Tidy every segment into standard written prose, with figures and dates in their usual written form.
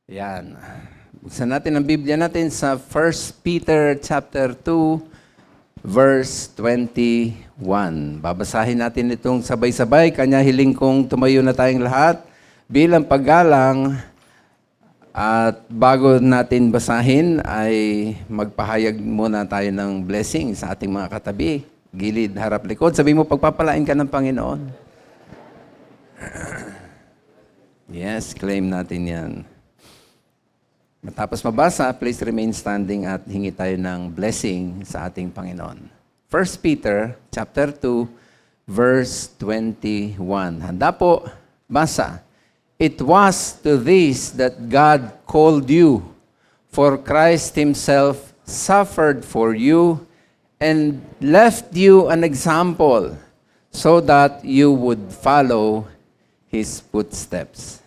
Yan. Buksan natin ang Biblia natin sa 1 Peter chapter 2, verse 21. Babasahin natin itong sabay-sabay. Kanya hiling kong tumayo na tayong lahat bilang paggalang. At bago natin basahin ay magpahayag muna tayo ng blessing sa ating mga katabi. Gilid, harap, likod. Sabi mo, pagpapalain ka ng Panginoon. Yes, claim natin yan. Matapos mabasa, please remain standing at hingi tayo ng blessing sa ating Panginoon. 1 Peter chapter 2, verse 21. Handa po, basa. It was to this that God called you, for Christ Himself suffered for you and left you an example so that you would follow His footsteps.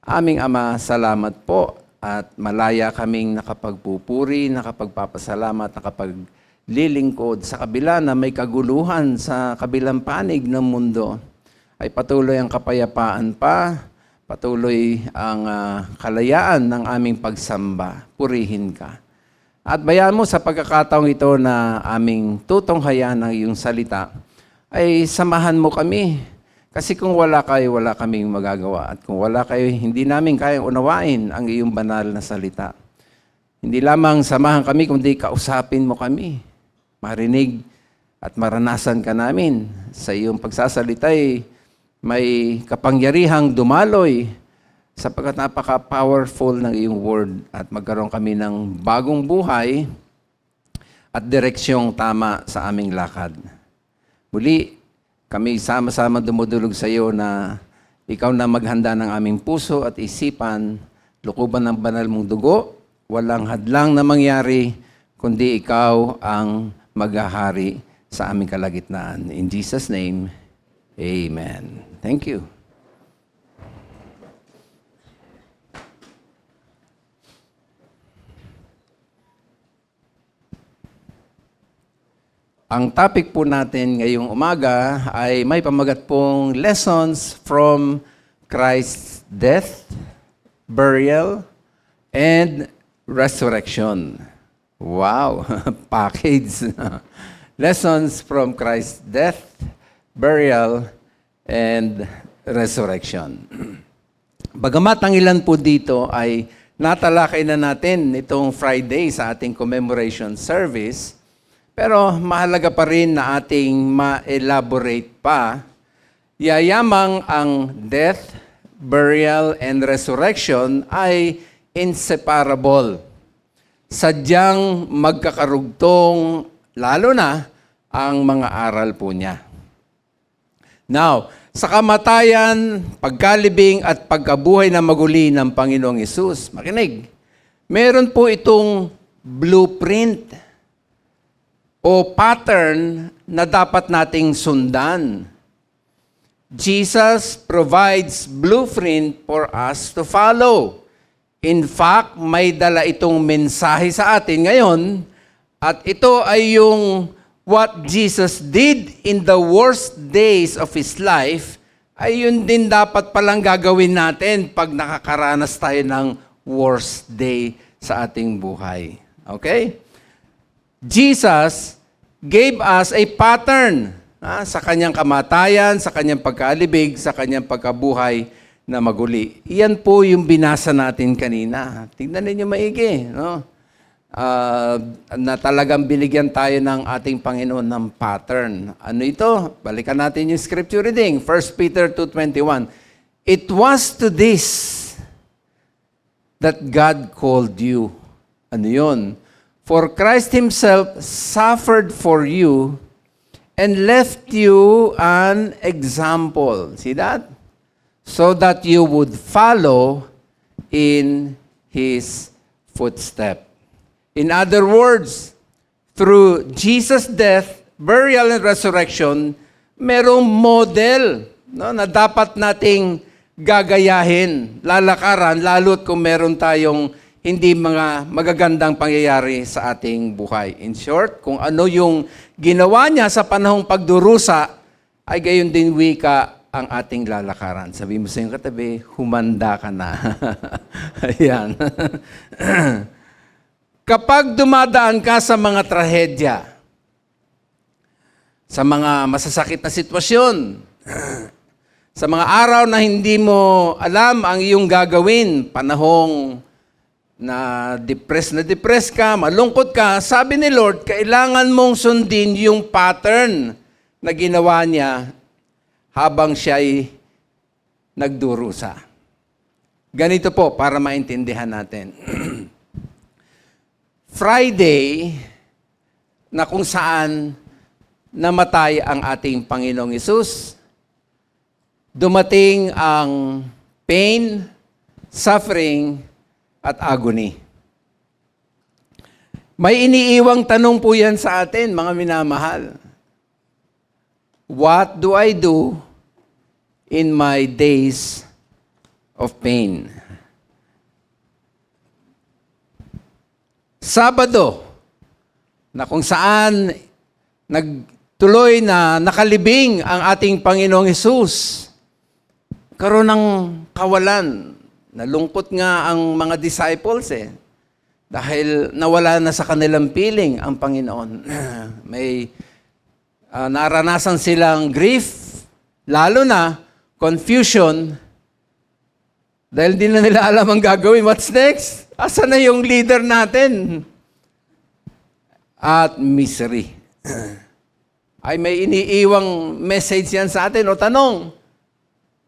Aming Ama, salamat po at malaya kaming nakapagpupuri, nakapagpapasalamat, nakapaglilingkod sa kabila na may kaguluhan sa kabilang panig ng mundo. Ay patuloy ang kapayapaan pa, patuloy ang kalayaan ng aming pagsamba. Purihin ka. At bayaan mo sa pagkakataong ito na aming tutunghayan ng iyong salita, ay samahan mo kami. Kasi kung wala kayo, wala kaming magagawa. At kung wala kayo, hindi namin kayang unawain ang iyong banal na salita. Hindi lamang samahan kami, kundi kausapin mo kami. Marinig at maranasan ka namin. Sa iyong pagsasalita'y may kapangyarihang dumaloy sapagkat napaka-powerful ng iyong word at magkaroon kami ng bagong buhay at direksyong tama sa aming lakad. Muli, kami sama-sama dumudulog sa iyo na ikaw na maghanda ng aming puso at isipan, lukuban ng banal mong dugo, walang hadlang na mangyari, kundi ikaw ang maghahari sa aming kalagitnaan. In Jesus' name, Amen. Thank you. Ang topic po natin ngayong umaga ay may pamagat pong lessons from Christ's death, burial, and resurrection. Wow, package. Lessons from Christ's death, burial, and resurrection. Bagamat ang ilan po dito ay natalakay na natin itong Friday sa ating commemoration service, pero mahalaga pa rin na ating ma-elaborate pa. Yayamang ang death, burial, and resurrection ay inseparable. Sadyang magkakarugtong, lalo na ang mga aral po niya. Now, sa kamatayan, pagkalibing at pagkabuhay na maguli ng Panginoong Hesus, makinig, meron po itong blueprint o pattern na dapat nating sundan. Jesus provides blueprint for us to follow. In fact, may dala itong mensahe sa atin ngayon at ito ay yung what Jesus did in the worst days of His life ay yun din dapat palang gagawin natin pag nakakaranas tayo ng worst day sa ating buhay. Okay? Jesus gave us a pattern sa kanyang kamatayan, sa kanyang pagkaalibig, sa kanyang pagkabuhay na maguli. Iyan po yung binasa natin kanina. Tingnan ninyo maigi, no? Na talagang binigyan tayo ng ating Panginoon ng pattern. Ano ito? Balikan natin yung scripture reading. 1 Peter 2:21. It was to this that God called you. Ano yun? For Christ Himself suffered for you and left you an example. See that? So that you would follow in His footsteps. In other words, through Jesus' death, burial, and resurrection, merong model na dapat nating gagayahin, lalakaran, lalo't kung meron tayong hindi mga magagandang pangyayari sa ating buhay. In short, kung ano yung ginawa niya sa panahong pagdurusa, ay gayon din wika ang ating lalakaran. Sabi mo sa iyong katabi, humanda ka na. Ayan. Kapag dumadaan ka sa mga trahedya, sa mga masasakit na sitwasyon, sa mga araw na hindi mo alam ang iyong gagawin, panahong na depressed ka, malungkot ka, sabi ni Lord, kailangan mong sundin yung pattern na ginawa niya habang siya'y nagdurusa. Ganito po, para maintindihan natin. Friday, na kung saan namatay ang ating Panginoong Hesus, dumating ang pain, suffering, at agony. May iniiwang tanong po yan sa atin, mga minamahal. What do I do in my days of pain? Sabado, na kung saan nagtuloy na nakalibing ang ating Panginoong Hesus, karoon ng kawalan. Nalungkot nga ang mga disciples dahil nawala na sa kanilang piling ang Panginoon. May naranasan silang grief, lalo na confusion, dahil di na nila alam ang gagawin. What's next? Asa na yung leader natin? At misery. Ay may iniiwang message yan sa atin o tanong.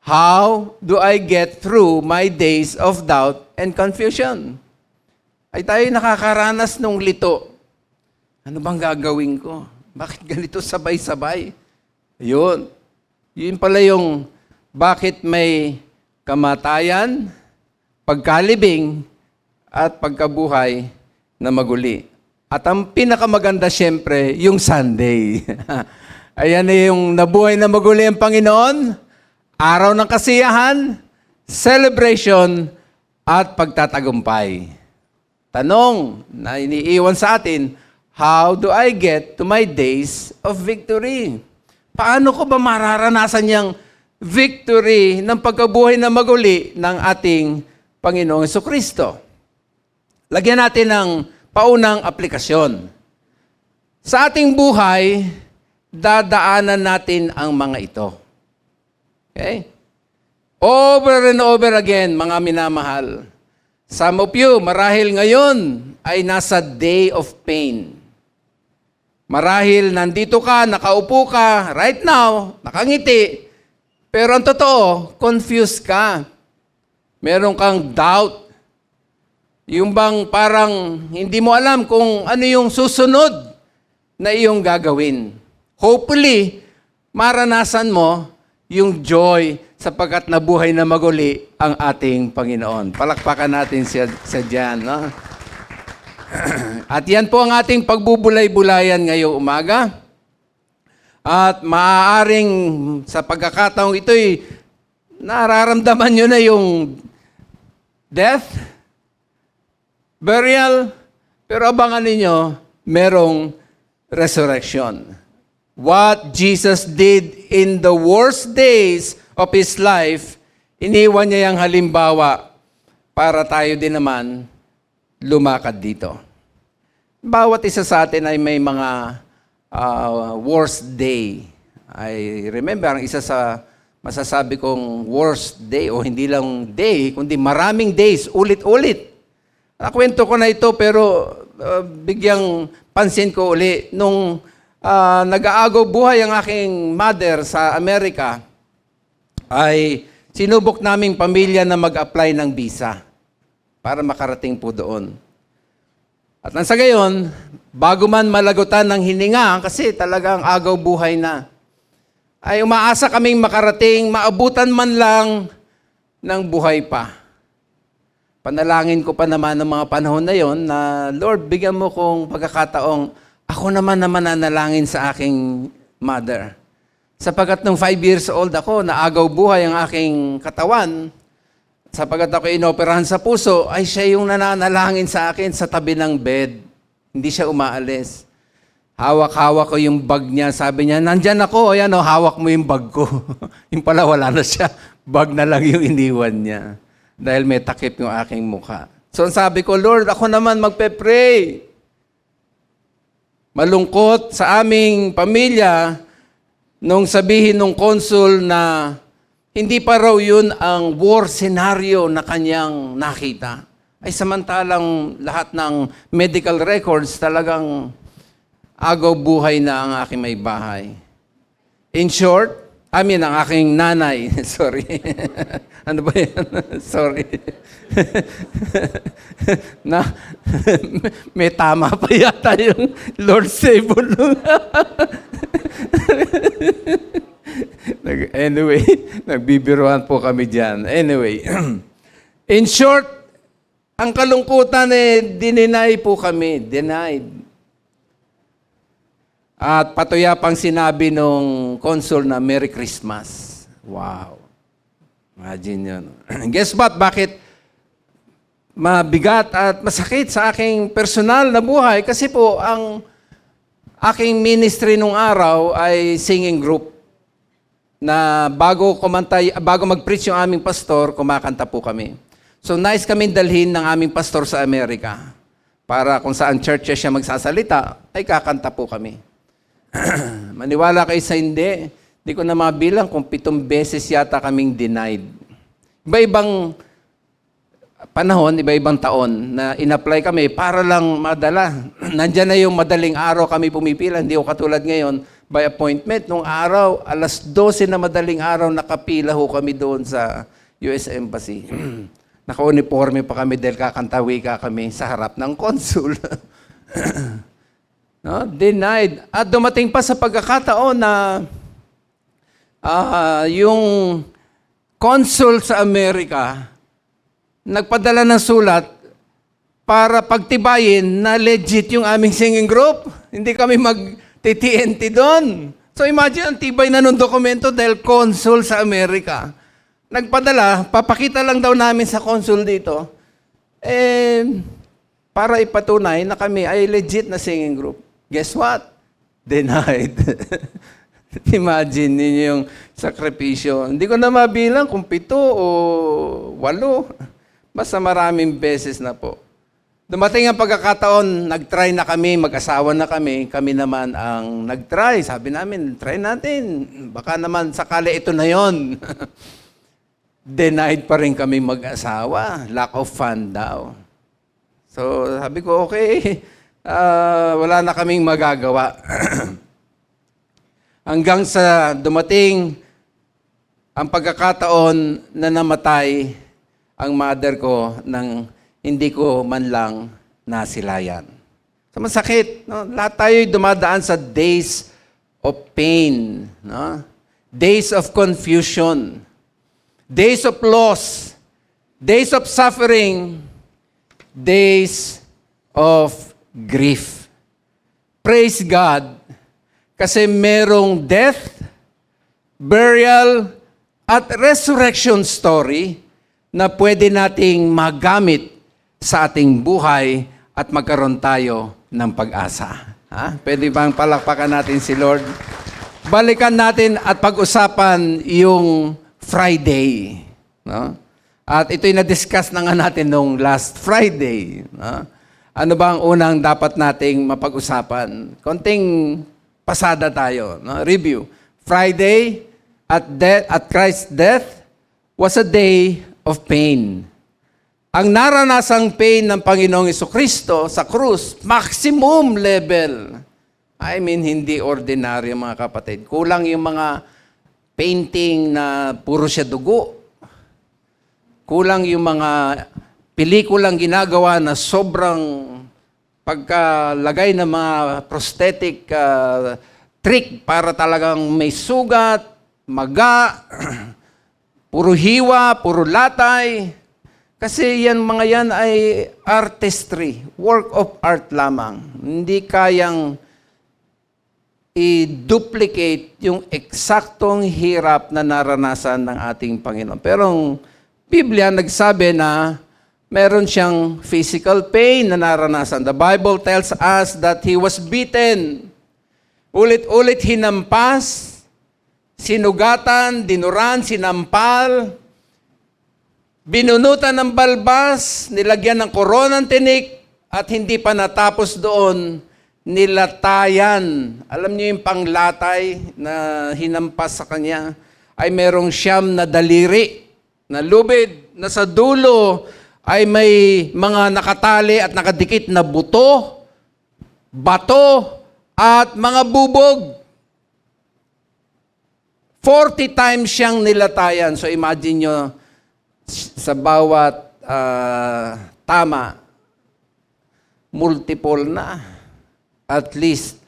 How do I get through my days of doubt and confusion? Ay tayo nakakaranas ng lito. Ano bang gagawin ko? Bakit ganito sabay-sabay? Yun. Yun pala yung bakit may kamatayan, pagkalibing, at pagkabuhay na maguli. At ang pinakamaganda siyempre, yung Sunday. Ayan na yung nabuhay na maguli ang Panginoon. Araw ng kasiyahan, celebration, at pagtatagumpay. Tanong na iniiwan sa atin, how do I get to my days of victory? Paano ko ba mararanasan yung victory ng pagkabuhay na maguli ng ating Panginoong Jesucristo? Lagyan natin ng paunang aplikasyon. Sa ating buhay, dadaanan natin ang mga ito. Okay? Over and over again, mga minamahal. Some of you, marahil ngayon, ay nasa day of pain. Marahil nandito ka, nakaupo ka, right now, nakangiti. Pero ang totoo, confused ka. Meron kang doubt. Yung bang parang hindi mo alam kung ano yung susunod na iyong gagawin. Hopefully, maranasan mo yung joy sapagkat nabuhay na maguli ang ating Panginoon. Palakpakan natin siya dyan. No? At yan po ang ating pagbubulay-bulayan ngayong umaga. At maaaring sa pagkakataong ito'y nararamdaman nyo na yung death, burial, pero abangan ninyo, merong resurrection. What Jesus did in the worst days of His life, iniwan niya yung halimbawa para tayo din naman lumakad dito. Bawat isa sa atin ay may mga worst day. I remember, ang isa sa masasabi kong worst day, o hindi lang day, kundi maraming days, ulit-ulit. Nakwento ko na ito, pero bigyang pansin ko uli. Nung nag-aagaw buhay ang aking mother sa Amerika, ay sinubok naming pamilya na mag-apply ng visa para makarating po doon. At nang sa gayon, bago man malagutan ng hininga, kasi talagang agaw buhay na, ay umaasa kaming makarating, maabutan man lang ng buhay pa. Panalangin ko pa naman ng mga panahon na yon na, Lord, bigyan mo kong pagkakataong ako naman nanalangin sa aking mother. Sapagat nung 5 years old ako, naagaw buhay ang aking katawan. Sapagat ako inoperahan sa puso, ay siya yung nananalangin sa akin sa tabi ng bed. Hindi siya umaalis. Hawak-hawak ko yung bag niya. Sabi niya, nandyan ako. Ayan o, hawak mo yung bag ko. Yung pala wala na siya. Bag na lang yung iniwan niya. Dahil may takip yung aking mukha. So sabi ko, Lord, ako naman magpe-pray. Malungkot sa aming pamilya nung sabihin nung consul na hindi pa raw yun ang war scenario na kanyang nakita. Ay samantalang lahat ng medical records talagang agaw buhay na ang aking may bahay. In short, ang aking nanay, sorry. Ano ba yan? Sorry. Na, may tama pa yata yung Lord save all. Anyway, nagbibiruan po kami dyan. Anyway, in short, ang kalungkutan dininay po kami. Denied. At patuyapang sinabi nung consul na Merry Christmas. Wow. Imagine yun. Guess what? Bakit mabigat at masakit sa aking personal na buhay? Kasi po, ang aking ministry nung araw ay singing group. Na bago mag-preach yung aming pastor, kumakanta po kami. So nice kami dalhin ng aming pastor sa Amerika. Para kung saan church siya magsasalita, ay kakanta po kami. Maniwala kayo sa hindi ko na mabilang kung 7 beses yata kaming denied. Iba-ibang panahon, iba-ibang taon na in-apply kami para lang madala. Nandiyan na yung madaling araw kami pumipila. Hindi ko katulad ngayon, by appointment. Nung araw, alas 12 na madaling araw, nakapila ho kami doon sa US Embassy. Naka-uniforme pa kami dahil kakantawi ka kami sa harap ng consul. No? Denied. At dumating pa sa pagkakataon na yung consul sa Amerika nagpadala ng sulat para pagtibayin na legit yung aming singing group. Hindi kami mag-TNT doon. So imagine, ang tibay na nung dokumento dahil consul sa Amerika. Nagpadala, papakita lang daw namin sa consul dito, para ipatunay na kami ay legit na singing group. Guess what? Denied. Imagine ninyo yung sakripisyo. Hindi ko na mabilang kung 7 o 8. Basta maraming beses na po. Dumating ang pagkakataon, nag-try na kami, mag-asawa na kami. Kami naman ang nag-try. Sabi namin, try natin. Baka naman sakali ito na yon. Denied pa rin kami mag-asawa. Lack of fun daw. So sabi ko, okay. Wala na kaming magagawa. Hanggang sa dumating ang pagkakataon na namatay ang mother ko nang hindi ko man lang nasilayan. So masakit. No? Lahat tayo'y dumadaan sa days of pain. No? Days of confusion. Days of loss. Days of suffering. Days of grief. Praise God, kasi merong death, burial, at resurrection story na pwede nating magamit sa ating buhay at magkaroon tayo ng pag-asa. Pwede bang palakpakan natin si Lord? Balikan natin at pag-usapan yung Friday. No? At ito'y na-discuss na nga natin nung last Friday. No? Ano ba ang unang dapat nating mapag-usapan? Konting pasada tayo. No? Review. Friday at Christ's death was a day of pain. Ang naranasang pain ng Panginoong Jesucristo sa krus, maximum level. I mean, hindi ordinaryo mga kapatid. Kulang yung mga painting na puro siya dugo. Kulang yung mga pelikulang ginagawa na sobrang pagkalagay ng mga prosthetic trick para talagang may sugat, maga, puro hiwa, puro latay. Kasi mga yan ay artistry, work of art lamang. Hindi kayang i-duplicate yung eksaktong hirap na naranasan ng ating Panginoon. Pero ang Biblia nagsabi na meron siyang physical pain na naranasan. The Bible tells us that He was beaten. Ulit-ulit hinampas, sinugatan, dinuran, sinampal, binunutan ng balbas, nilagyan ng koronang tinik, at hindi pa natapos doon, nilatayan. Alam niyo yung panglatay na hinampas sa kanya, ay merong 9 na daliri, na lubid, na sa dulo ay may mga nakatali at nakadikit na buto, bato, at mga bubog. 40 times siyang nilatayan. So imagine nyo, sa bawat tama, multiple na. At least,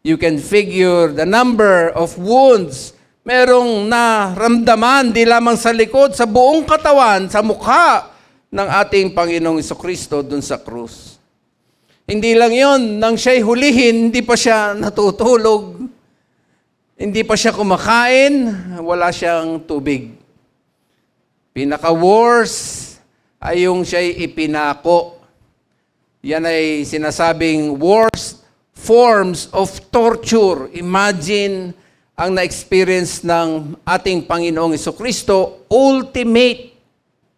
you can figure the number of wounds merong naramdaman, di lamang sa likod, sa buong katawan, sa mukha ng ating Panginoong Jesucristo dun sa krus. Hindi lang yon, nang siya'y hulihin, hindi pa siya natutulog, hindi pa siya kumakain, wala siyang tubig. Pinaka-worst ay yung siya'y ipinako. Yan ay sinasabing worst forms of torture. Imagine ang na-experience ng ating Panginoong Jesucristo, ultimate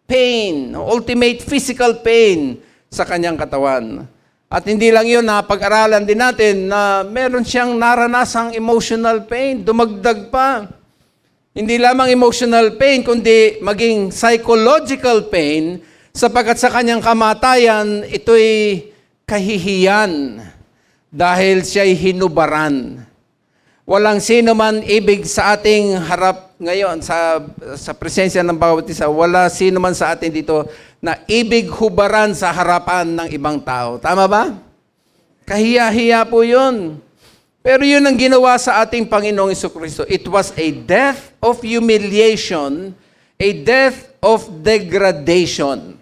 pain, ultimate physical pain sa kanyang katawan. At hindi lang yun, napag-aralan din natin na meron siyang naranasang emotional pain, dumagdag pa. Hindi lamang emotional pain, kundi maging psychological pain, sapagkat sa kanyang kamatayan, ito'y kahihiyan dahil siya'y hinubaran. Walang sino man ibig sa ating harap ngayon, sa presensya ng bawat isa, wala sino man sa atin dito na ibig hubaran sa harapan ng ibang tao. Tama ba? Kahiya-hiya po yun. Pero yun ang ginawa sa ating Panginoong Jesucristo. It was a death of humiliation, a death of degradation,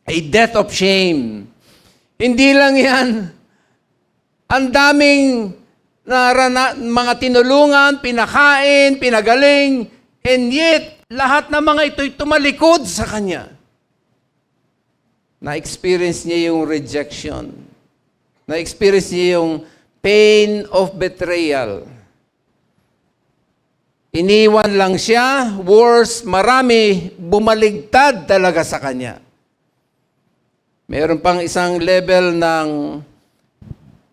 a death of shame. Hindi lang yan. Ang daming mga tinulungan, pinakain, pinagaling, and yet, lahat ng mga ito'y tumalikod sa Kanya. Na-experience niya yung rejection. Na-experience niya yung pain of betrayal. Iniwan lang siya, worse, marami, bumaligtad talaga sa Kanya. Meron pang isang level ng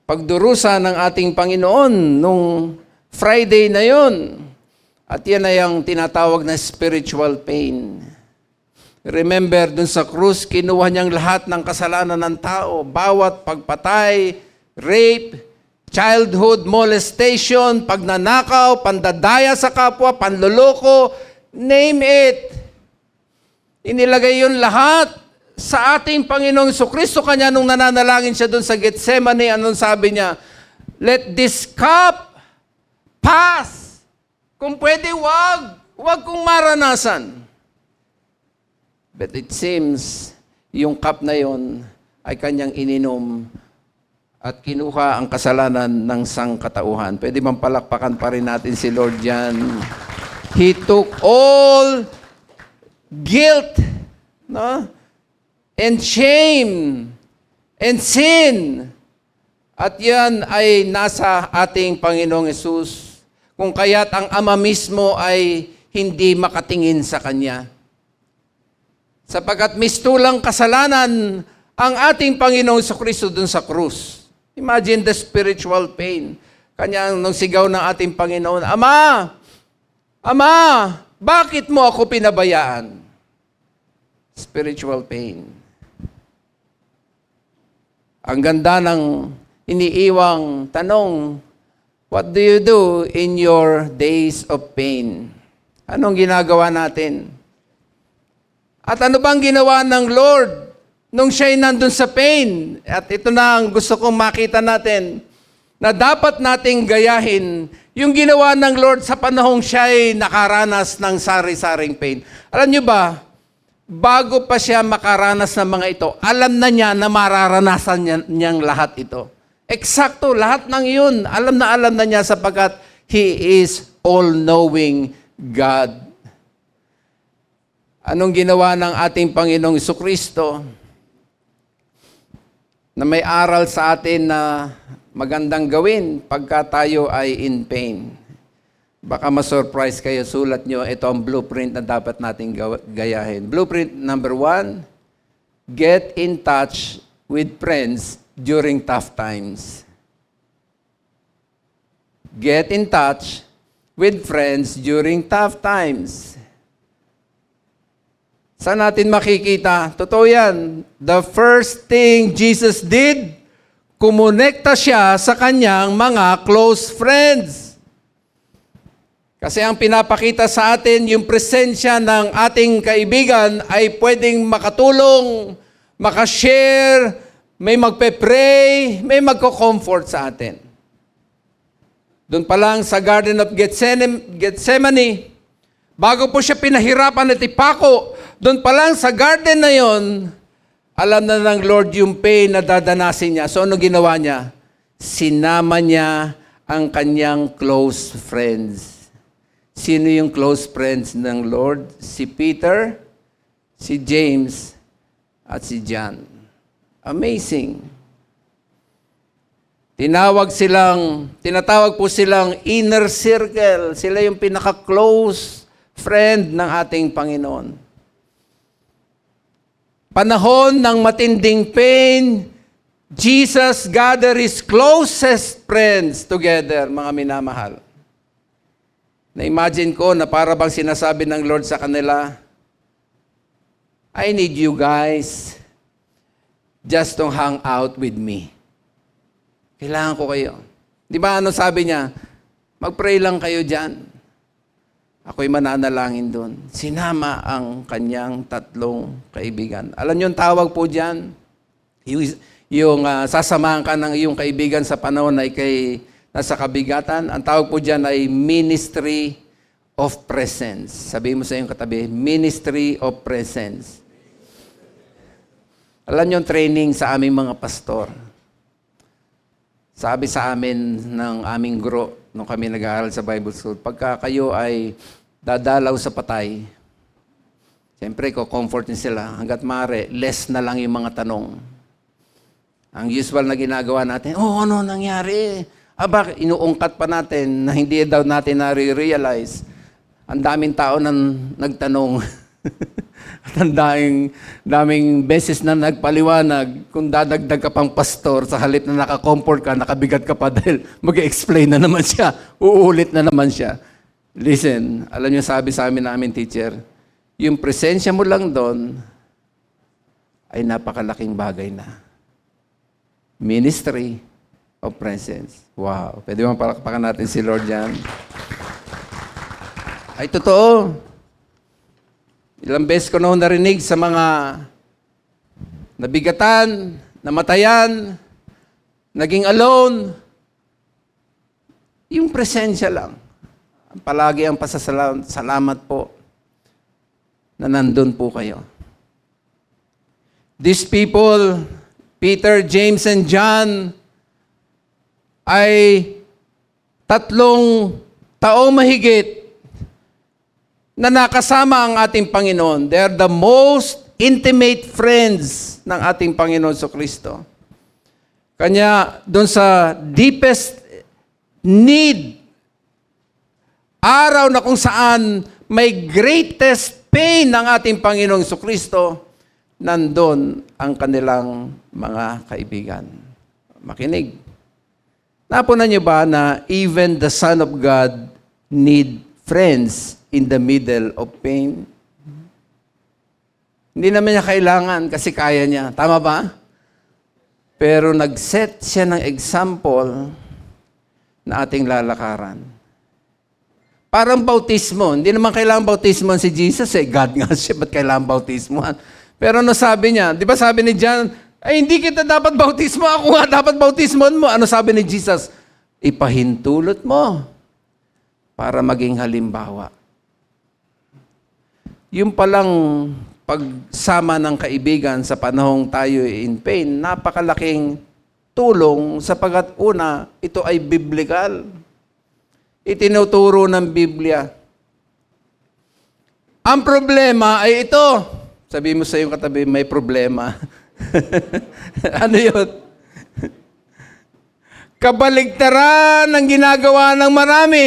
pagdurusa ng ating Panginoon nung Friday na yon. At yan ay ang tinatawag na spiritual pain. Remember, dun sa krus, kinuha niyang lahat ng kasalanan ng tao. Bawat pagpatay, rape, childhood molestation, pagnanakaw, pandadaya sa kapwa, panloloko, name it. Inilagay yun lahat sa ating Panginoong Jesucristo. Kanya nung nananalangin siya dun sa Gethsemane, anong sabi niya? Let this cup pass. Kung pwede, wag kong maranasan. But it seems, yung cup na yon ay kanyang ininom at kinuha ang kasalanan ng sangkatauhan. Pwede bang palakpakan pa rin natin si Lord Jan? He took all guilt, no? And shame, and sin. At yan ay nasa ating Panginoong Hesus. Kung kaya't ang Ama mismo ay hindi makatingin sa Kanya. Sapagkat mistulang kasalanan ang ating Panginoong Jesucristo dun sa krus. Imagine the spiritual pain. Kanya nung sigaw ng ating Panginoon, Ama! Ama! Bakit mo ako pinabayaan? Spiritual pain. Ang ganda ng iniiwang tanong, what do you do in your days of pain? Anong ginagawa natin? At ano bang ginawa ng Lord nung siya'y nandun sa pain? At ito na ang gusto kong makita natin, na dapat nating gayahin yung ginawa ng Lord sa panahong siya'y nakaranas ng sari-saring pain. Alam niyo ba, bago pa siya makaranas ng mga ito, alam na niya na mararanasan niyang lahat ito. Eksakto, lahat ng yun. Alam na niya sapagkat He is all-knowing God. Anong ginawa ng ating Panginoong Jesucristo? Na may aral sa atin na magandang gawin pagka tayo ay in pain. Baka ma-surprise kayo, sulat nyo, ito ang blueprint na dapat nating gayahin. Blueprint number 1, get in touch with friends during tough times. Get in touch with friends during tough times. Saan natin makikita? Totoo yan. The first thing Jesus did, kumonekta siya sa kanyang mga close friends. Kasi ang pinapakita sa atin, yung presensya ng ating kaibigan ay pwedeng makatulong, makashare, may magpe-pray, may magko-comfort sa atin. Doon pa lang sa Garden of Gethsemane, bago po siya pinahirapan at ipako, doon pa lang sa garden na yon, alam na ng Lord yung pain na dadanasin niya. So ano ginawa niya? Sinama niya ang kanyang close friends. Sino yung close friends ng Lord? Si Peter, si James, at si John. Amazing. Tinatawag po silang inner circle. Sila yung pinaka-close friend ng ating Panginoon. Panahon ng matinding pain, Jesus gathered His closest friends together, mga minamahal. Na-imagine ko na para bang sinasabi ng Lord sa kanila, I need you guys just to hang out with me. Kailangan ko kayo. Di ba ano sabi niya? Mag-pray lang kayo dyan. Ako'y mananalangin doon. Sinama ang kanyang 3 kaibigan. Alam niyo yung tawag po dyan? Yung sasamahan ka ng iyong kaibigan sa panahon na ikay nasa kabigatan. Ang tawag po dyan ay Ministry of Presence. Sabihin mo sa iyong katabi, Ministry of Presence. Alam niyo yung training sa aming mga pastor. Sabi sa amin ng aming guro, nung kami nag-aaral sa Bible School, pagka kayo ay dadalaw sa patay, siyempre, comfort niyo sila. Hanggat maaari, less na lang yung mga tanong. Ang usual na ginagawa natin, ano nangyari? Bakit? Inuungkat pa natin na hindi daw natin na-realize. Ang daming tao nang nagtanong. At ang daming beses na nagpaliwanag, kung dadagdag ka pang pastor, sa halip na nakakomfort ka, nakabigat ka pa dahil mag-explain na naman siya, uulit na naman siya. Listen, alam niyo sabi sa amin na aming teacher, yung presensya mo lang doon ay napakalaking bagay na. Ministry of Presence. Wow. Pwede mo palakpakan natin si Lord yan? Ay totoo. Ilang beses ko na narinig sa mga nabigatan, namatayan, naging alone. Yung presensya lang. Palagi ang pasasalamat po na nandun po kayo. These people, Peter, James, and John, ay 3 taong mahigit na nakasama ang ating Panginoon. They're the most intimate friends ng ating Panginoon Kristo. Kanya, doon sa deepest need, araw na kung saan may greatest pain ng ating Panginoong Kristo, nandun ang kanilang mga kaibigan. Makinig. Napunan niyo ba na even the Son of God need friends in the middle of pain? Hindi naman niya kailangan kasi kaya niya. Tama ba? Pero nag-set siya ng example na ating lalakaran. Parang bautismo. Hindi naman kailangan bautismo si Jesus eh. God nga siya, ba't kailangan bautismo? Pero ano sabi niya? Di ba sabi ni John, ay hindi kita dapat bautismo, ako nga dapat bautismoan mo. Ano sabi ni Jesus? Ipahintulot mo para maging halimbawa. Yung palang pagsama ng kaibigan sa panahong tayo in pain, napakalaking tulong sapagat una, ito ay biblikal. Itinuturo ng Biblia. Ang problema ay ito. Sabi mo sa iyong katabi, may problema. Ano yun? Kabaligtaran ang ginagawa ng marami.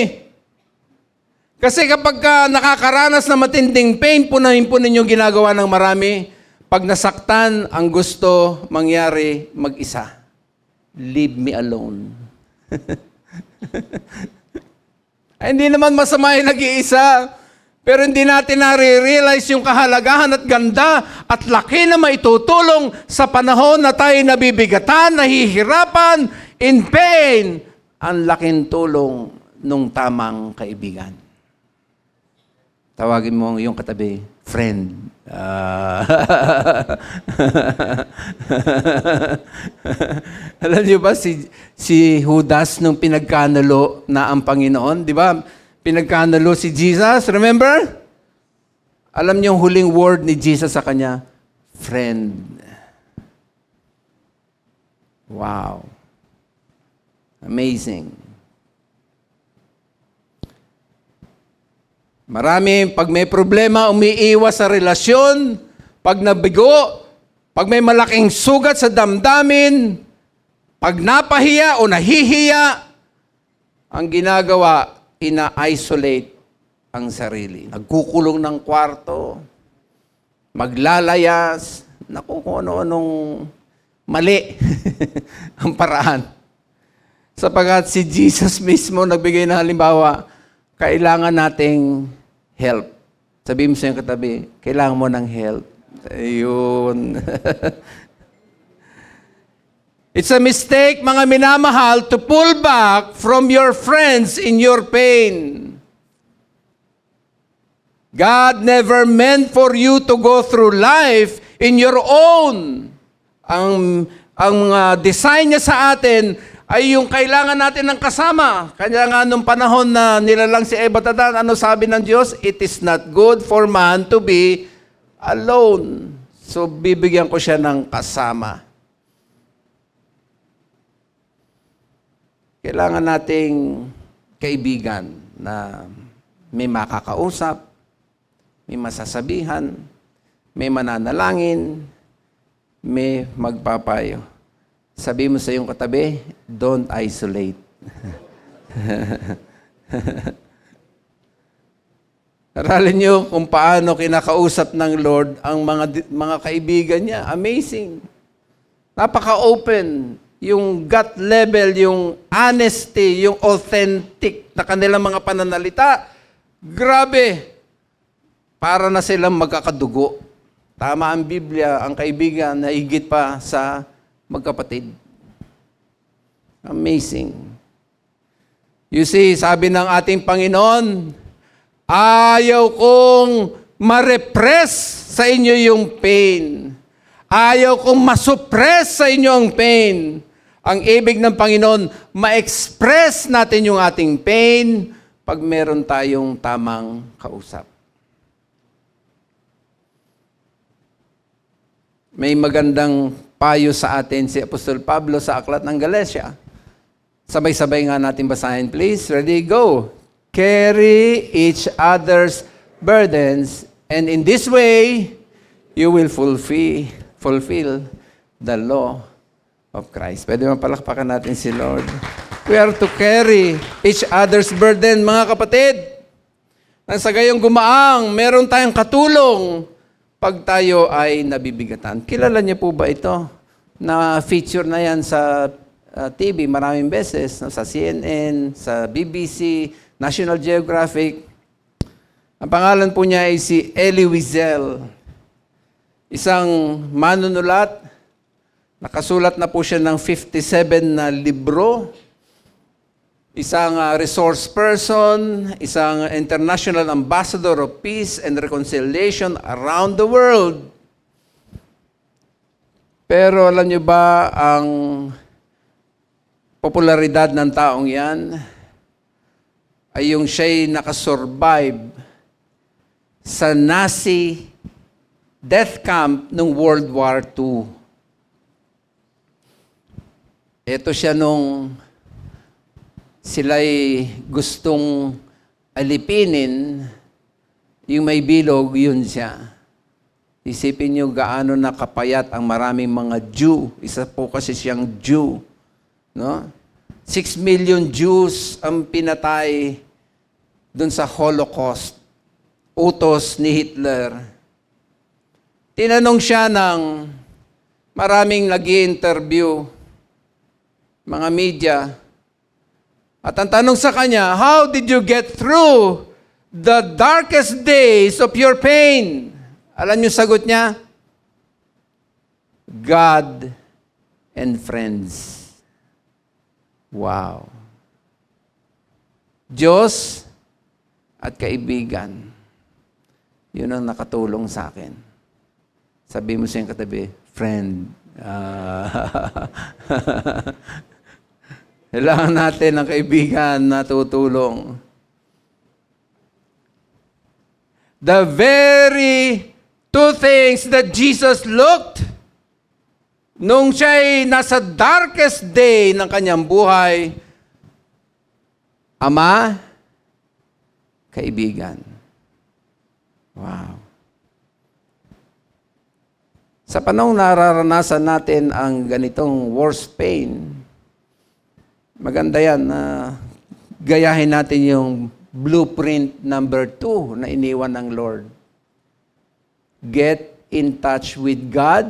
Kasi kapag ka nakakaranas na matinding pain, punahin po ninyo ginagawa ng marami. Pag nasaktan, ang gusto mangyari mag-isa. Leave me alone. Ay, hindi naman masama yung nag-iisa. Pero hindi natin nare-realize yung kahalagahan at ganda at laki na maitutulong sa panahon na tayo nabibigatan, nahihirapan, in pain. Ang laking tulong nung tamang kaibigan. Tawagin mo yung katabi, friend. Alam niyo ba si Judas nung pinagkanalo na ang Panginoon, di ba? Pinagkanalo si Jesus, remember? Alam niyo yung huling word ni Jesus sa kanya? Friend. Wow. Amazing. Marami, pag may problema, umiiwas sa relasyon, pag nabigo, pag may malaking sugat sa damdamin, pag napahiya o nahihiya, ang ginagawa, ina-isolate ang sarili. Nagkukulong ng kwarto, maglalayas, naku, kung ano-anong mali ang paraan. Sapagat si Jesus mismo nagbigay ng halimbawa, kailangan nating help. Sabihin mo sa iyong katabi, kailangan mo ng help. Ayun. It's a mistake, mga minamahal, to pull back from your friends in your pain. God never meant for you to go through life in your own. Ang design niya sa atin ay yung kailangan natin ng kasama. Kanya nga nung panahon na nilalang si Eva at Adan, ano sabi ng Diyos? It is not good for man to be alone. So, bibigyan ko siya ng kasama. Kailangan nating kaibigan na may makakausap, may masasabihan, may mananalangin, may magpapayo. Sabi mo sa iyong katabi, don't isolate. Aralin niyo kung paano kinakausap ng Lord ang mga kaibigan niya. Amazing. Napaka-open. Yung gut level, yung honesty, yung authentic na kanilang mga pananalita. Grabe. Para na silang magkakadugo. Tama ang Biblia, ang kaibigan na higit pa sa magkapatid. Amazing. You see, sabi ng ating Panginoon, ayaw kong ma-repress sa inyo yung pain. Ayaw kong masuppress sa inyo ang pain. Ang ibig ng Panginoon, ma-express natin yung ating pain pag meron tayong tamang kausap. May magandang payo sa atin si Apostol Pablo sa Aklat ng Galatia. Sabay-sabay nga natin basahin, please. Ready, go. Carry each other's burdens, and in this way, you will fulfill the law of Christ. Pwede mapalakpakan natin si Lord. We are to carry each other's burden, mga kapatid. Nang sa gayong gumaang, meron tayong katulong pag tayo ay nabibigatan. Kilala niyo po ba ito? Na-feature na yan sa TV maraming beses, sa CNN, sa BBC, National Geographic. Ang pangalan po niya ay si Elie Wiesel. Isang manunulat. Nakasulat na po siya ng 57 na libro. Isang resource person, isang international ambassador of peace and reconciliation around the world. Pero alam niyo ba ang popularidad ng taong yan ay yung siya'y nakasurvive sa Nazi death camp ng World War II. Ito siya nung sila'y gustong alipinin, yung may bilog, yun siya. Isipin niyo gaano nakapayat ang maraming mga Jew. Isa po kasi siyang Jew. No? 6 million Jews ang pinatay dun sa Holocaust. Utos ni Hitler. Tinanong siya ng maraming nag-i-interview, mga media. At ang tanong sa kanya, how did you get through the darkest days of your pain? Alam niyo sagot niya? God and friends. Wow. Diyos at kaibigan. Yun ang nakatulong sa akin. Sabi mo sa iyong katabi, friend. Kailangan natin ng kaibigan na tutulong. The very two things that Jesus looked nung siya'y nasa darkest day ng kanyang buhay, Ama, kaibigan. Wow. Sa panahong nararanasan natin ang ganitong worst pain, maganda yan na gayahin natin yung blueprint number 2 na iniwan ng Lord. Get in touch with God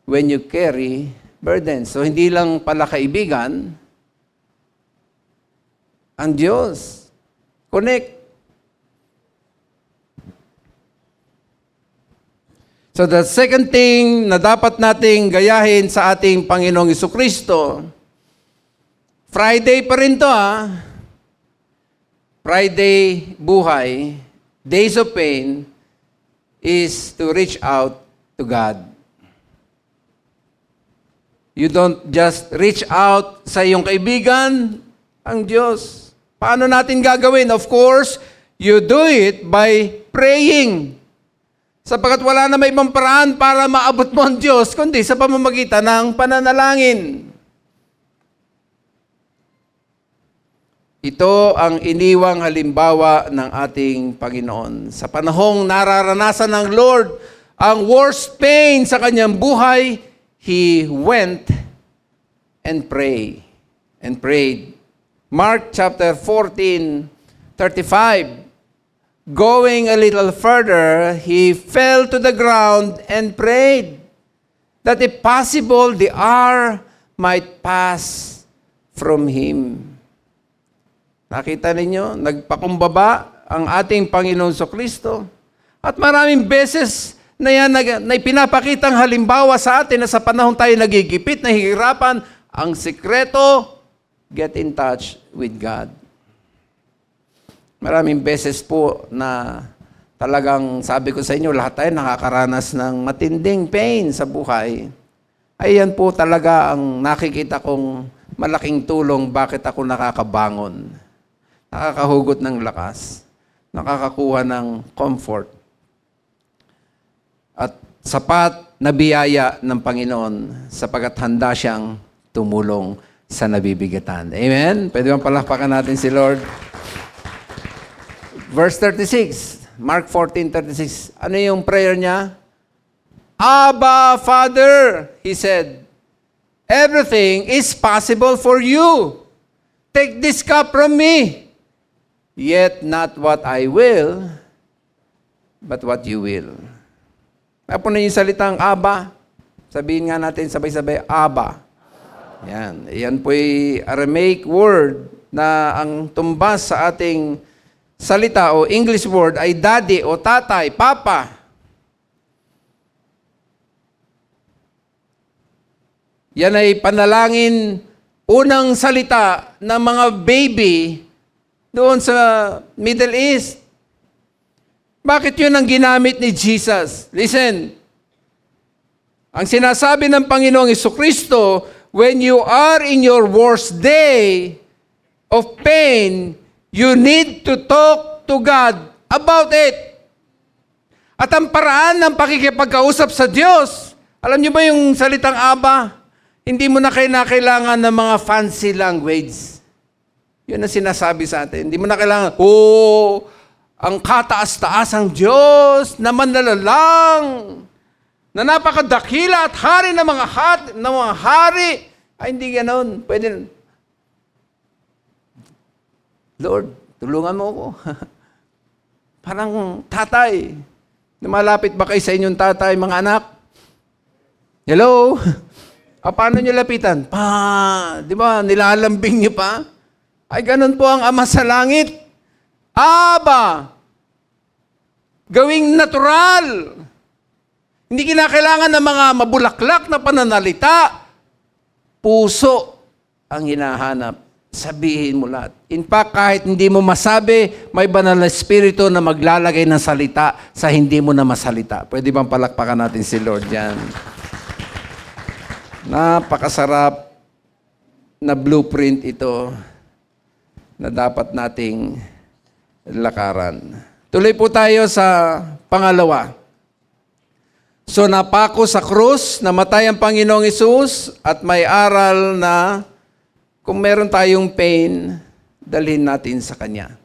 when you carry burdens. So, hindi lang pala kaibigan, ang Diyos. Connect. So, the second thing na dapat nating gayahin sa ating Panginoong Jesucristo, Friday pa rin to Friday buhay, days of pain, is to reach out to God. You don't just reach out sa iyong kaibigan, ang Diyos. Paano natin gagawin? Of course, you do it by praying. Sapagkat wala na may ibang paraan para maabot mo ang Diyos, kundi sa pamamagitan ng pananalangin. Ito ang iniwang halimbawa ng ating Panginoon. Sa panahong nararanasan ng Lord ang worst pain sa kanyang buhay, He went and prayed. Mark chapter 14:35. Going a little further, he fell to the ground and prayed that if possible, the hour might pass from him. Nakita ninyo, nagpakumbaba ang ating Panginoon Jesucristo. At maraming beses na yan na ipinapakitang halimbawa sa atin na sa panahon tayo nagigipit, nahihirapan, ang sikreto, get in touch with God. Maraming beses po na talagang sabi ko sa inyo, lahat tayo nakakaranas ng matinding pain sa buhay. Ayan po talaga ang nakikita kong malaking tulong bakit ako nakakabangon. Nakakahugot ng lakas. Nakakakuha ng comfort. At sapat na biyaya ng Panginoon sapagat handa siyang tumulong sa nabibigatan. Amen? Pwede bang palakpakan natin si Lord? Verse 36, Mark 14:36. Ano yung prayer niya? Abba, Father, he said, everything is possible for you. Take this cup from me. Yet not what I will, but what you will. Tapos na yung salitang Abba. Sabihin nga natin sabay-sabay, Abba. Yan. Yan po'y Aramaic word na ang tumbas sa ating salita o English word ay daddy o tatay, papa. Yan ay panalangin, unang salita ng mga baby doon sa Middle East. Bakit yun ang ginamit ni Jesus? Listen, ang sinasabi ng Panginoong Jesucristo, when you are in your worst day of pain, you need to talk to God about it. At ang paraan ng pakikipagkausap sa Diyos, alam niyo ba yung salitang Aba? Hindi mo na kailangan ng mga fancy language. Yun ang sinasabi sa atin. Hindi mo na kailangan, ang kataas-taasang Diyos na manlalalang, na napakadakila at hari ng mga hari. Ay, hindi ganoon. Pwede, Lord, tulungan mo ako. Parang tatay. Malapit ba kayo sa inyong tatay, mga anak? Hello? Paano nyo lapitan? Di ba, nilalambing niyo pa? Ay, ganun po ang Ama sa langit. Aba! Gawing natural. Hindi kinakailangan ng mga mabulaklak na pananalita. Puso ang hinahanap. Sabihin mo lahat. In fact, kahit hindi mo masabi, may banal na espiritu na maglalagay ng salita sa hindi mo na masalita. Pwede bang palakpakan natin si Lord yan? Napakasarap na blueprint ito na dapat nating lakaran. Tuloy po tayo sa pangalawa. So napako sa krus, namatay ang Panginoong Hesus at may aral na kung meron tayong pain, dalhin natin sa Kanya.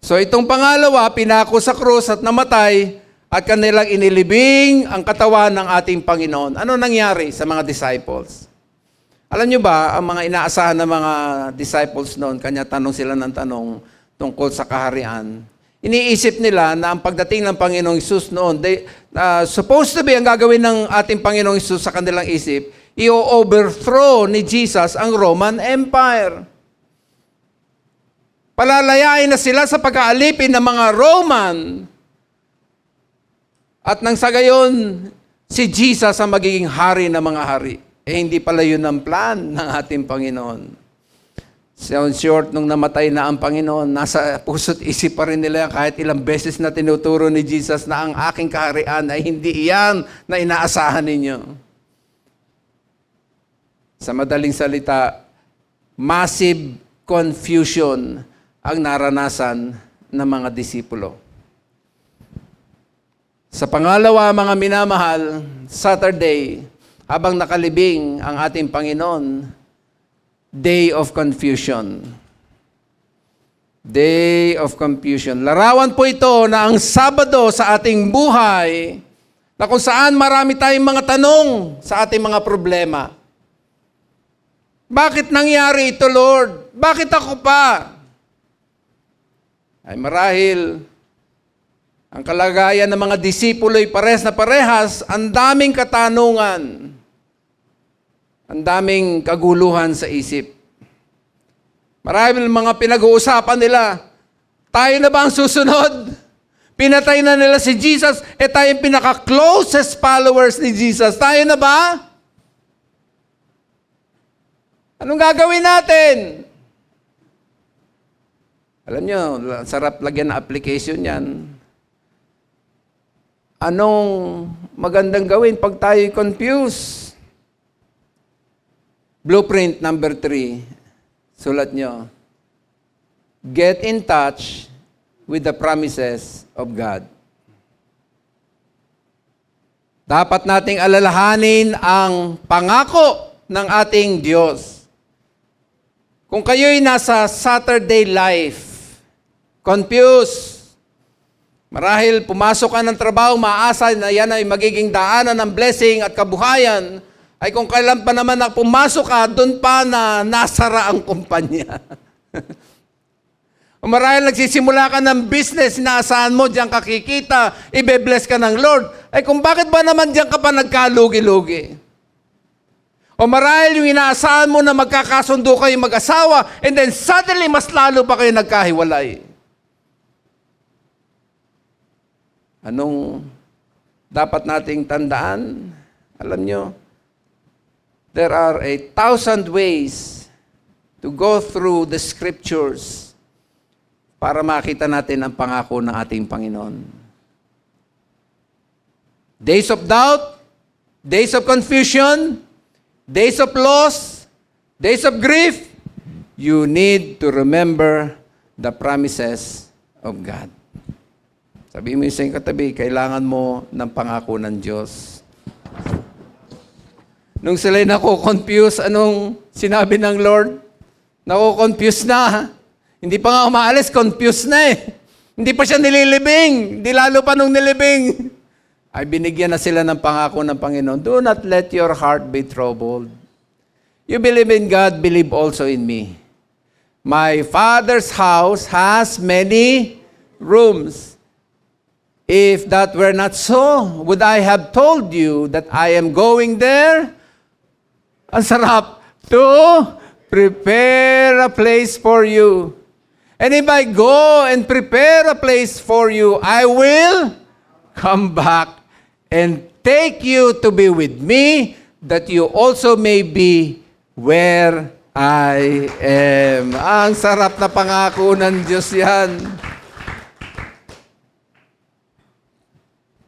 So itong pangalawa, pinako sa krus at namatay at kanilang inilibing ang katawan ng ating Panginoon. Ano nangyari sa mga disciples? Alam nyo ba, ang mga inaasahan ng mga disciples noon, kanya tanong sila ng tanong tungkol sa kaharian. Iniisip nila na ang pagdating ng Panginoong Hesus noon, supposed to be ang gagawin ng ating Panginoong Hesus sa kanilang isip, i-overthrow ni Jesus ang Roman Empire. Palalayain na sila sa pag-aalipin ng mga Roman. At nang sa gayon, si Jesus ang magiging hari ng mga hari. Hindi pala yun ang plan ng ating Panginoon. So, in short, nung namatay na ang Panginoon, nasa puso't isip pa rin nila kahit ilang beses na tinuturo ni Jesus na ang aking kaharian ay hindi iyan na inaasahan ninyo. Sa madaling salita, massive confusion ang naranasan ng mga disipulo. Sa pangalawa, mga minamahal, Saturday, habang nakalibing ang ating Panginoon, day of confusion. Day of confusion. Larawan po ito na ang Sabado sa ating buhay, na kung saan marami tayong mga tanong sa ating mga problema. Bakit nangyari ito, Lord? Bakit ako pa? Ay marahil, ang kalagayan ng mga disipulo ay parehas na parehas, ang daming katanungan, ang daming kaguluhan sa isip. Marahil mga pinag-uusapan nila, tayo na ba ang susunod? Pinatay na nila si Jesus, tayo yung pinaka-closest followers ni Jesus. Tayo na ba? Anong gagawin natin? Alam nyo, sarap lagyan na application yan. Anong magandang gawin pag tayo confused? Blueprint number 3. Sulat nyo. Get in touch with the promises of God. Dapat nating alalahanin ang pangako ng ating Diyos. Kung kayo'y nasa Saturday life, confused, marahil pumasok ka ng trabaho, maasa na yan ay magiging daanan ng blessing at kabuhayan, ay kung kailan pa naman na pumasok ka, doon pa na nasara ang kumpanya. O marahil nagsisimula ka ng business, inaasahan mo, diyan ka kikita, ibe-bless ka ng Lord, ay kung bakit ba naman diyan ka pa nagkalugi-lugi? O marahil yung inaasahan mo na magkakasundo kayo mag-asawa, and then suddenly, mas lalo pa kayo nagkahiwalay. Anong dapat nating tandaan? Alam nyo, there are 1,000 ways to go through the scriptures para makita natin ang pangako ng ating Panginoon. Days of doubt, days of confusion, days of loss, days of grief, you need to remember the promises of God. Sabihin mo yung sa iyong katabi, kailangan mo ng pangako ng Diyos. Nung sila'y nako-confuse, anong sinabi ng Lord? Nako-confuse na. Hindi pa nga umaalis, confused na eh. Hindi pa siya nililibing. Hindi lalo pa nung nilibing. Ay binigyan na sila ng pangako ng Panginoon. Do not let your heart be troubled. You believe in God, believe also in me. My Father's house has many rooms. If that were not so, would I have told you that I am going there? Ang sarap. To prepare a place for you. And if I go and prepare a place for you, I will come back and take you to be with me, that you also may be where I am. Ang sarap na pangako ng Diyos yan.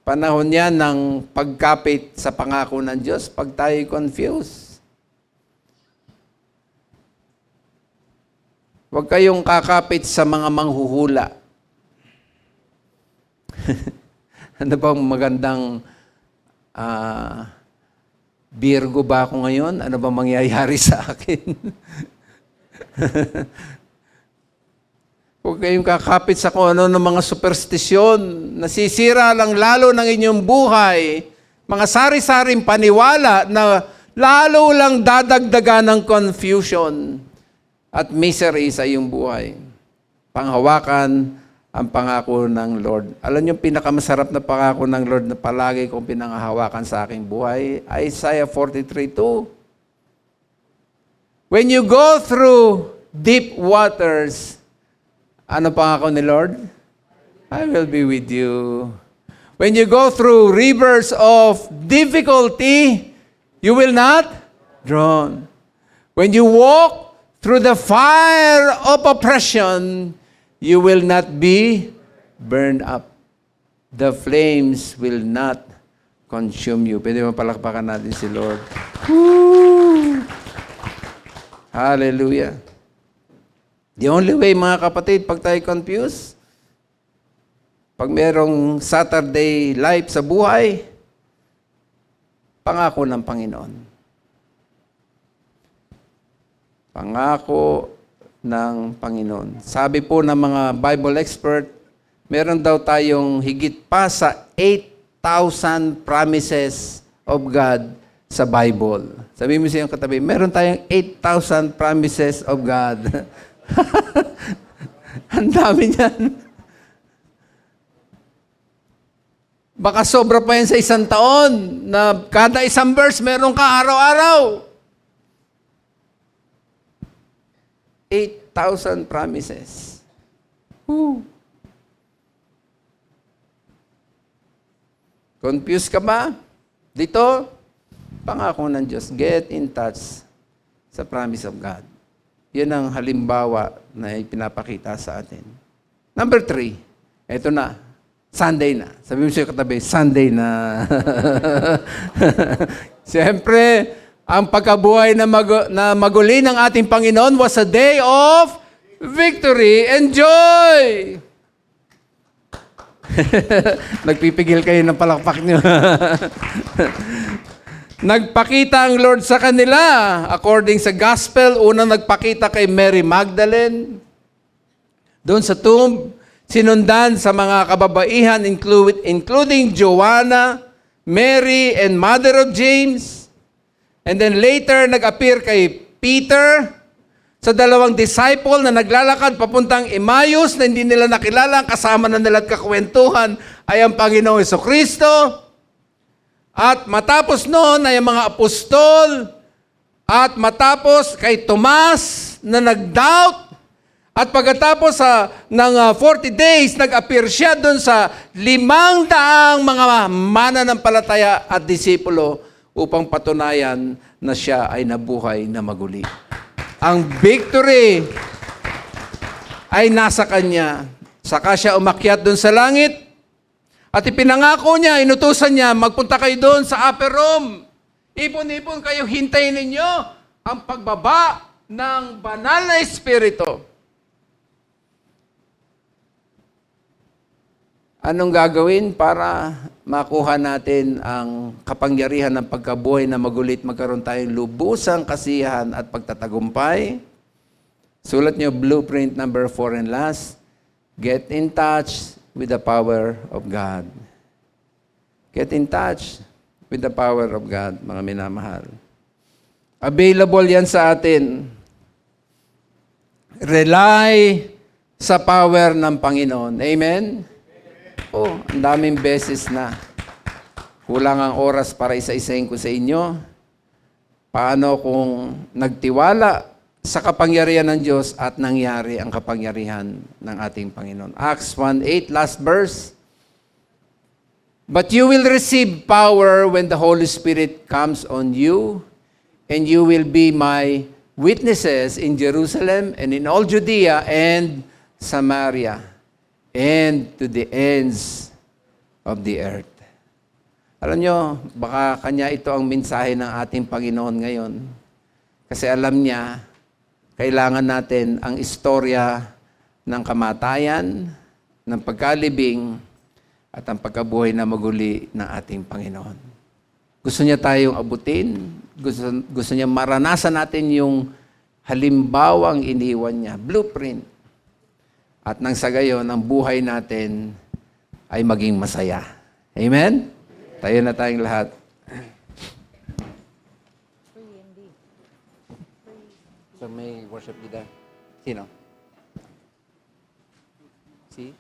Panahon yan ng pagkapit sa pangako ng Diyos pag tayo confused. Huwag kayong kakapit sa mga manghuhula. Ano bang magandang Virgo ba ako ngayon? Ano ba mangyayari sa akin? Huwag kayong kakapit sa kung ano ng mga superstisyon. Nasisira lang lalo ng inyong buhay. Mga sari-saring paniwala na lalo lang dadagdagan ng confusion at misery sa iyong buhay. Panghawakan ang pangako ng Lord. Alam niyo, pinakamasarap na pangako ng Lord na palagi kong pinanghahawakan sa aking buhay, Isaiah 43:2. When you go through deep waters, ano pangako ni Lord? I will be with you. When you go through rivers of difficulty, you will not drown. When you walk through the fire of oppression, you will not be burned up. The flames will not consume you. Pwede mo palakpakan natin si Lord. Woo! Hallelujah. The only way, mga kapatid, pag tayo confused, pag merong Saturday life sa buhay, pangako ng Panginoon. Pangako ng Panginoon. Sabi po ng mga Bible expert, meron daw tayong higit pa sa 8,000 promises of God sa Bible. Sabi mo sa iyong katabi, meron tayong 8,000 promises of God. Ang dami niyan. Baka sobra pa yan sa isang taon na kada isang verse meron ka araw-araw. 8,000 promises. Woo. Confused ka ba? Dito, pangako ng Diyos. Get in touch sa promise of God. Yan ang halimbawa na ipinapakita sa atin. Number 3, eto na, Sunday na. Sabi mo siya katabi, Sunday na. Siyempre, ang pagkabuhay na maguli ng ating Panginoon was a day of victory and joy. Nagpipigil kayo ng palakpak niyo. Nagpakita ang Lord sa kanila. According sa Gospel, unang nagpakita kay Mary Magdalene. Doon sa tomb, sinundan sa mga kababaihan, including Joanna, Mary, and mother of James. And then later, nag-appear kay Peter sa dalawang disciple na naglalakad papuntang Emmaus na hindi nila nakilala. Kasama na nila at kakwentuhan ay ang Panginoong Jesucristo. At matapos noon ay ang mga apostol. At matapos kay Tomas na nag-doubt. At pagkatapos ng 40 days, nag-appear siya doon sa 500 mga mananampalataya at disipulo upang patunayan na siya ay nabuhay na maguli. Ang victory ay nasa kanya. Saka siya umakyat doon sa langit at ipinangako niya, inutusan niya, magpunta kayo doon sa upper room. Ipon-ipon kayo, hintayin ninyo ang pagbaba ng banal na Espiritu. Anong gagawin para makuha natin ang kapangyarihan ng pagkabuhay na magulit, magkaroon tayong lubusang kasiyahan at pagtatagumpay? Sulat niyo blueprint number 4 and last. Get in touch with the power of God. Get in touch with the power of God, mga minamahal. Available yan sa atin. Rely sa power ng Panginoon. Amen? Oh, ang daming beses na kulang ang oras para isa-isahin ko sa inyo. Paano kung nagtiwala sa kapangyarihan ng Diyos at nangyari ang kapangyarihan ng ating Panginoon. Acts 1:8, last verse. But you will receive power when the Holy Spirit comes on you, and you will be my witnesses in Jerusalem and in all Judea and Samaria and to the ends of the earth. Alam nyo, baka kanya ito ang mensahe ng ating Panginoon ngayon. Kasi alam niya, kailangan natin ang istorya ng kamatayan, ng pagkalibing, at ang pagkabuhay na maguli ng ating Panginoon. Gusto niya tayong abutin, gusto niya maranasan natin yung halimbawang iniwan niya, blueprint. At nang sa gayon, ang buhay natin ay maging masaya. Amen? Tayo na tayong lahat. So may worship leader. Sino? Si?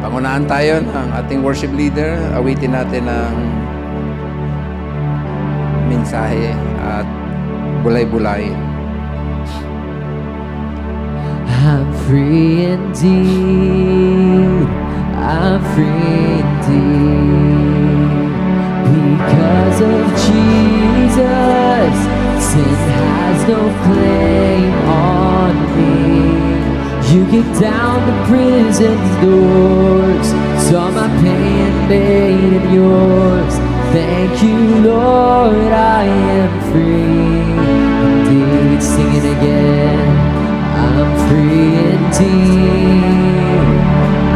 Pangunaan tayo ng ating worship leader. Awitin natin ang mensahe at bulay-bulay. I'm free indeed. I'm free indeed. Because of Jesus, sin has no claim on me. You kicked down the prison doors, saw my pain made it yours. Thank you, Lord, I am free indeed. Sing it again. I'm free indeed.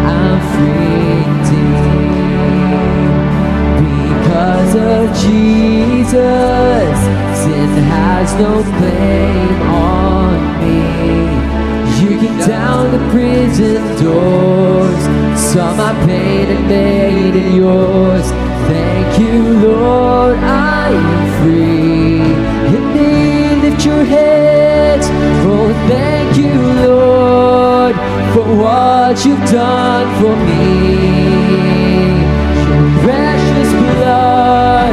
I'm free indeed. Because of Jesus, sin has no claim on me. You kicked down the prison doors, saw my pain and made it yours. Thank you, Lord, I am free. Indeed, lift your heads. Oh, thank you, Lord, for what you've done for me. Your precious blood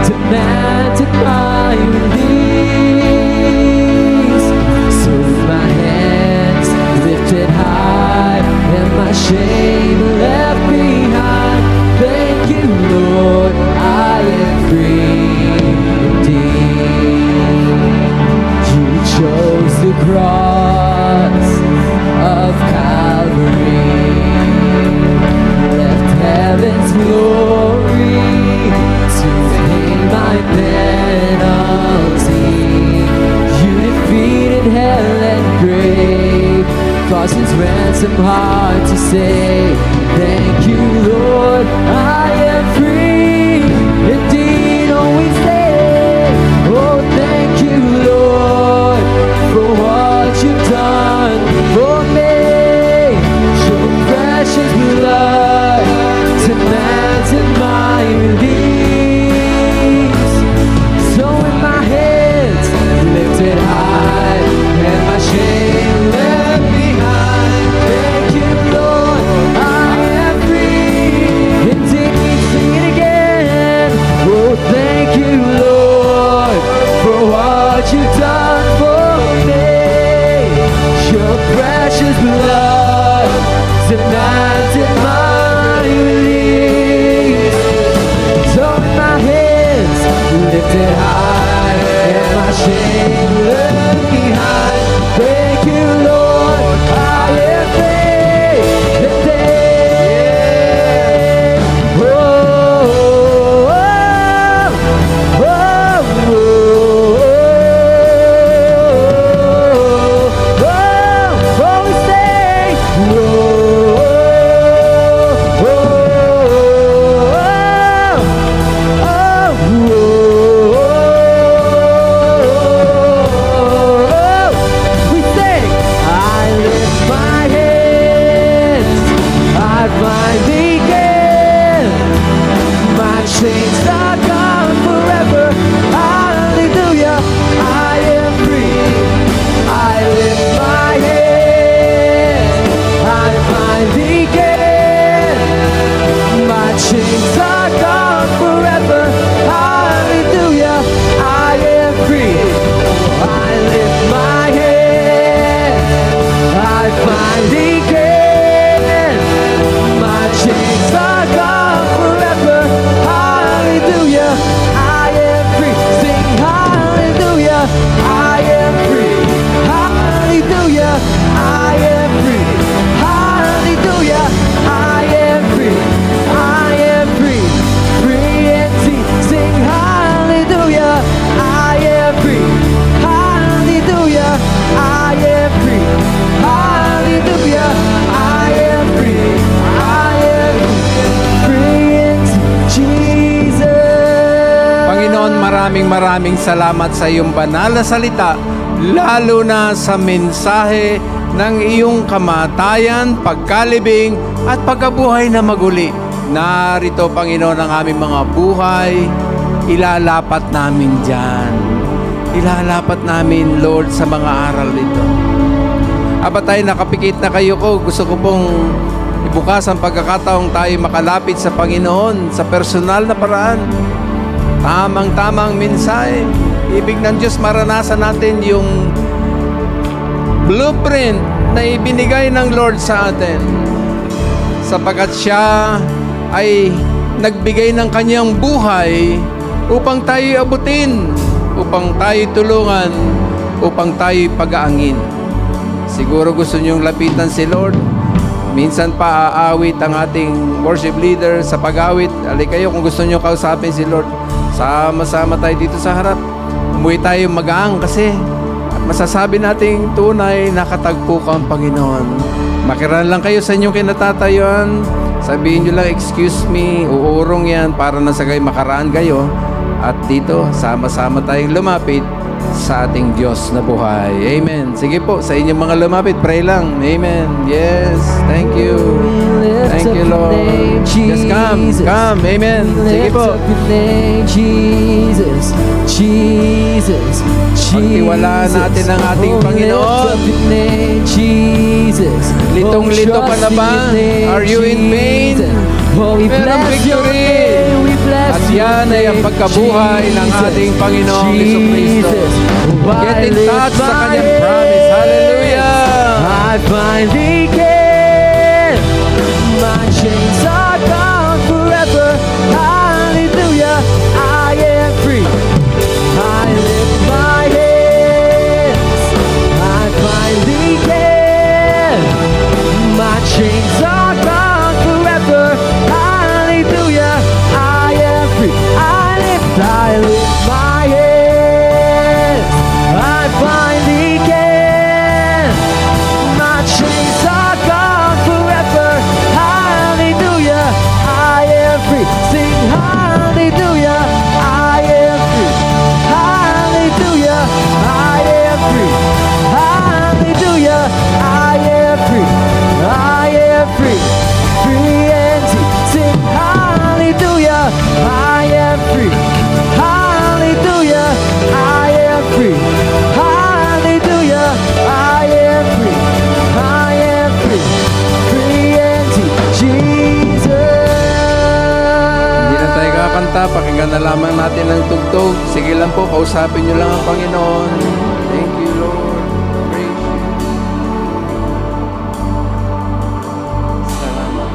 demanded my release. So with my hands lifted high and my shame left behind, thank you, Lord, I am free indeed. You chose the cross of Calvary, left heaven's glory to pay my penalty. You defeated hell and grave, cost his ransom hard to save. Thank you, Lord, I am free indeed. Always say, oh, thank you, Lord, for what you've done for me. Your precious blood demanded my release. So with my hands lifted high and my shame left behind, thank you, Lord, I am free indeed. Sing it again. maraming salamat sa iyong banal na salita, lalo na sa mensahe ng iyong kamatayan, pagkalibing, at pagkabuhay na maguli. Narito, Panginoon, ang aming mga buhay. Ilalapat namin dyan. Ilalapat namin, Lord, sa mga aral nito. Aba tayo, nakapikit na kayo ko. Gusto ko pong ibukas ang pagkakataong tayo makalapit sa Panginoon sa personal na paraan. Tamang-tamang mensahe. Ibig ng Diyos, maranasan natin yung blueprint na ibinigay ng Lord sa atin. Sapagkat Siya ay nagbigay ng Kanyang buhay upang tayo abutin, upang tayo tulungan, upang tayo pag-aangin. Siguro gusto niyong lapitan si Lord. Minsan pa aawit ang ating worship leader sa pag-awit. Ali kayo kung gusto niyo kausapin si Lord. Sama-sama tayo dito sa harap. Umuwi tayo magaang kasi masasabi nating tunay nakatagpo ka ang Panginoon. Makiran lang kayo sa inyong kinatatayuan. Sabihin nyo lang, excuse me, uurong yan para na sa kayo makaraan kayo. At dito, sama-sama tayong lumapit sa ating Diyos na buhay. Amen. Sige po, sa inyong mga lumapit, pray lang. Amen. Yes. Thank you. Thank you, Lord. Just come. Come. Amen. Sige po. Jesus, Jesus, Pagtiwalaan natin ang ating Panginoon. Jesus, Litong-lito ka na ba? Are you in pain? Merong victory. At yan ay ang pagkabuhay ng ating Panginoong Jesucristo. Get in touch sa Kanyang promise. Hallelujah! I finally can. My chains are gone forever. Hallelujah. I am free. I lift my hands. I finally can. My chains are gone forever. Hallelujah. I am free. I lift my hands. I finally can. My chains are gone forever. Hallelujah. I am free. Sing hallelujah. I am free. Hallelujah. I am free. Hallelujah. I am free. I am free. Free and sing hallelujah. I am free. Hallelujah. I am free. Hallelujah. I am free. I am free. Free and Jesus. Hindi na tayo kakanta. Pakinggan na lamang natin ang tugtog. Sige lang po, kausapin nyo lang ang Panginoon. Thank you, Lord. Praise you. Salamat.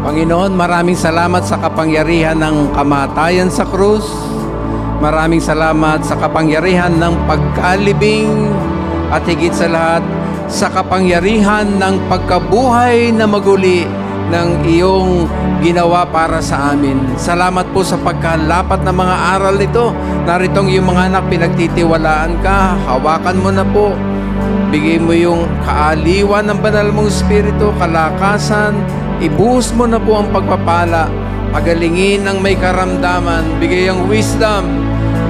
Panginoon, maraming salamat sa kapangyarihan ng kamatayan sa krus. Maraming salamat sa kapangyarihan ng pagkalibing at higit sa lahat sa kapangyarihan ng pagkabuhay na maguli ng iyong ginawa para sa amin. Salamat po sa pagkalapat ng mga aral nito. Naritong iyong mga anak, pinagtitiwalaan ka. Hawakan mo na po. Bigay mo yung kaaliwan ng banal mong Espiritu, kalakasan. Ibuhos mo na po ang pagpapala. Pagalingin ang may karamdaman. Bigay ang wisdom.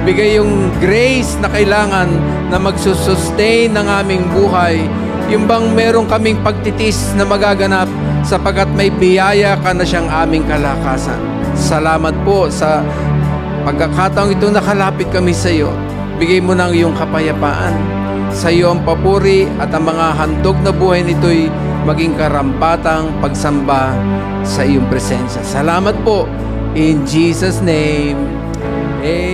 Bigay yung grace na kailangan na magsusustain ng aming buhay. Yung bang meron kaming pagtitis na magaganap sapagkat may biyaya ka na siyang aming kalakasan. Salamat po sa pagkakataong ito nakalapit kami sa iyo. Bigay mo ng iyong kapayapaan. Sa iyo ang papuri at ang mga handog na buhay nito'y maging karampatang pagsamba sa iyong presensya. Salamat po. In Jesus' name, Amen.